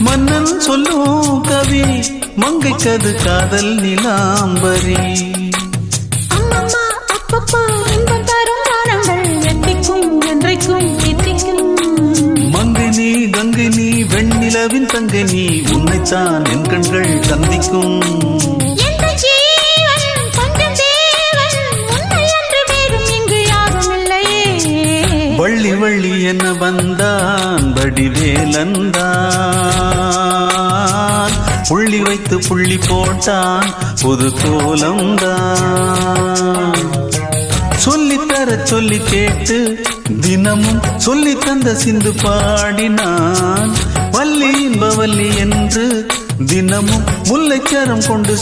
மன்னன் சொல்லும் கவி மங்கைக்கது காதல் நிலாம்பரி. அம்மம்மா அப்பப்பா இன்பம் தரும் வாரங்கள் எட்டிக்கும் என்றைக்கும் எட்டிக்கும். மங்கை நீ கங்கை நீ வெண்ணிலவின் தங்கை நீ உன்னைத்தான் என் கண்கள் சந்திக்கும். வள்ளி வள்ளி என வந்தான் வடிவேலந்தான், புள்ளி வைத்து புள்ளி போட்டான் புது கோலம்தான். சொல்லித்தர சொல்லி கேட்டு தினமும் சொல்லி தந்த சிந்து பாடினான். வள்ளி இன்பவல்லி என்று தினமும் முல்லைச்சரம் கொண்டு